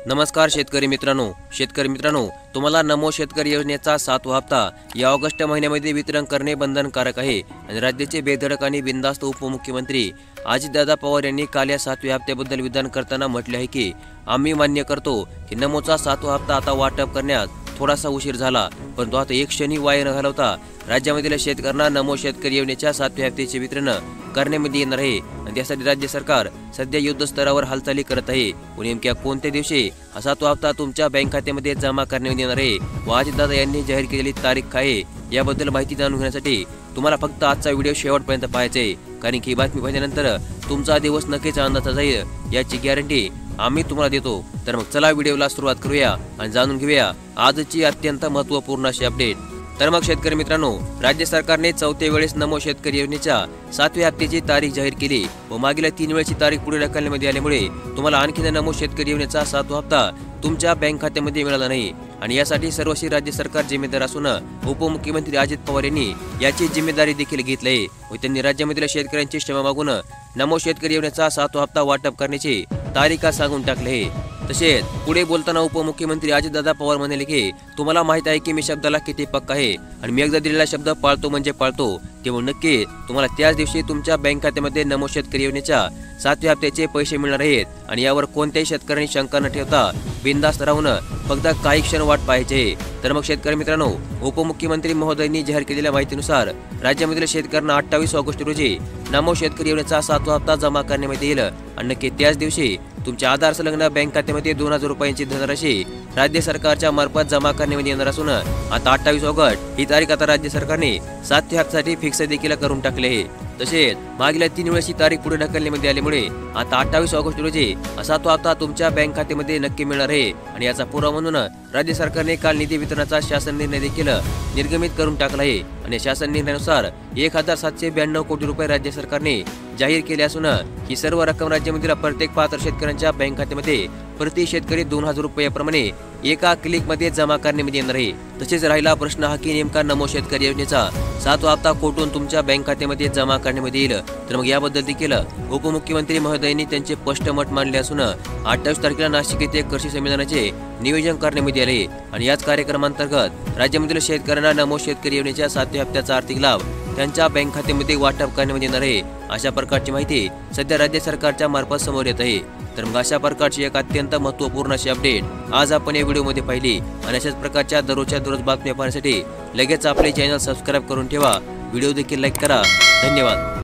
नमस्कार शेतकरी मित्रांनो, तुम्हाला नमो शेतकरी योजनेचा 7वा हप्ता या ऑगस्ट महिन्यामध्ये वितरण करणे बंधनकारक आहे आणि राज्याचे बेधडक आणि बिनधास्त उपमुख्यमंत्री अजितदादा पवार यांनी काल या 7व्या हप्त्याबद्दल विधान करताना म्हटले आहे की आम्ही मान्य करतो की नमोचा 7वा हप्ता आता वाटप करण्यास थोडासा उशीर झाला, परंतु आता एक क्षणी वाया न घालवता राज्यामधील शेतकऱ्यांना नमो शेतकरी योजनेच्या 7व्या हप्त्याचे वितरण करण्यामध्ये येणार आहे आणि त्यासाठी राज्य सरकार सध्या युद्ध स्तरावर हालचाली करत आहे व नेमक्या कोणत्या दिवशी हा 7वा हप्ता तुमच्या बँक खात्यामध्ये जमा करण्यात येणार आहे व अजितदादा यांनी जाहीर केलेली तारीख आहे याबद्दल माहिती जाणून घेण्यासाठी तुम्हाला फक्त आजचा व्हिडिओ शेवटपर्यंत पाहायचा आहे, कारण की बातमी पाहिल्यानंतर तुमचा दिवस नक्कीच आनंदाचा जाईल याची गॅरंटी आम्ही तुम्हाला देतो। तर मग चला व्हिडिओला सुरुवात करूया आणि जाणून घेऊया आजची अत्यंत महत्त्वपूर्ण अशी अपडेट। तर मग शेतकरी मित्रांनो, राज्य सरकारने 4थ्या वेळेस नमो शेतकरी योजनेच्या 7व्या हप्त्याची तारीख जाहीर केली व मागील 3 वेळची तारीख पुढे ढकलण्यामध्ये आल्यामुळे तुम्हाला आणखी नमो शेतकरी योजनेचा 7वा हप्ता तुमच्या बँक खात्यामध्ये मिळाला नाही आणि यासाठी सर्वस्वी राज्य सरकार जिम्मेदार असून उपमुख्यमंत्री अजित पवार यांनी याची जिम्मेदारी देखील घेतली आहे व त्यांनी राज्यामधील शेतकऱ्यांची क्षमा मागून नमो शेतकरी योजनेचा 7वा हप्ता वाटप करण्याची तारीख सांगून टाकली आहे। तसेच पुढे बोलताना उपमुख्यमंत्री अजितदादा पवार म्हणाले की तुम्हाला माहित आहे की मी शब्दाला किती पक्का आहे आणि मी एकदा दिलेला शब्द पाळतो म्हणजे पाळतो, तेव्हा नक्की तुम्हाला त्याच दिवशी तुमच्या बँक खात्यामध्ये नमो शेतकरी योजनेच्या 7व्या हप्त्याचे पैसे मिळणार आहेत आणि यावर कोणत्याही शेतकऱ्यांनी शंका न ठेवता बिनधास्त राहून फक्त काही क्षण वाट पाहायचे। तर मग शेतकरी मित्रांनो, उपमुख्यमंत्री महोदयांनी जाहीर केलेल्या माहितीनुसार राज्यामधील शेतकऱ्यांना 28 ऑगस्ट रोजी नमो शेतकरी योजनेचा 7वा हप्ता जमा करण्यामध्ये येईल आणि नक्की त्याच दिवशी तुमच्या आधार संलग्न बँक खात्यामध्ये 2000 रुपयांची धनराशी राज्य सरकारच्या मार्फत जमा करण्यामध्ये येणार असून आता 28 ऑगस्ट ही तारीख आता राज्य सरकारने 7व्या हप्त्यासाठी फिक्स देखील करून टाकले आहे। तसेच मागील 3 वेळची तारीख पुढे ढकलण्यामध्ये आल्यामुळे आता 28 ऑगस्ट रोजी 7वा हप्ता तुमच्या बँक खात्यामध्ये नक्की मिळणार आहे आणि याचा पुरावा म्हणून राज्य सरकारने काल निधी वितरणाचा शासन निर्णय देखील निर्गमित करून टाकला आहे आणि शासन निर्णयानुसार 1792 कोटी रुपये राज्य सरकारने जाहीर केले असून ही सर्व रक्कम राज्यामधील प्रत्येक पात्र शेतकऱ्यांच्या बँक खात्यामध्ये प्रति शेतकरी 2000 रुपयाप्रमाणे एका क्लिकमध्ये जमा करण्यामध्ये येणार आहे। तसेच राहिला प्रश्न हा की नेमका नमो शेतकरी योजनेचा 7वा हप्ता कोठून तुमच्या बँक खात्यामध्ये जमा करण्यामध्ये येईल, तर मग याबद्दल देखील उपमुख्यमंत्री महोदयांनी त्यांचे स्पष्ट मत मांडले असून 28 तारखेला नाशिक येथे कृषी संमेलनाचे नियोजन करण्यामध्ये आले आणि याच कार्यक्रमांतर्गत राज्यामधील शेतकऱ्यांना नमो शेतकरी योजनेच्या 7व्या हप्त्याचा आर्थिक लाभ त्यांच्या बँक खात्यामध्ये वाटप करण्यामध्ये येणार आहे अशा प्रकारची माहिती सध्या राज्य सरकारच्या मार्फत समोर येत आहे। तर मग अशा प्रकारची एक अत्यंत महत्त्वपूर्ण अशी अपडेट आज आपण या व्हिडिओमध्ये पाहिली आणि अशाच प्रकारच्या दररोजच्या दररोज बातम्या पाहण्यासाठी लगेच आपले चॅनल सबस्क्राईब करून ठेवा, व्हिडिओ देखील लाईक करा। धन्यवाद।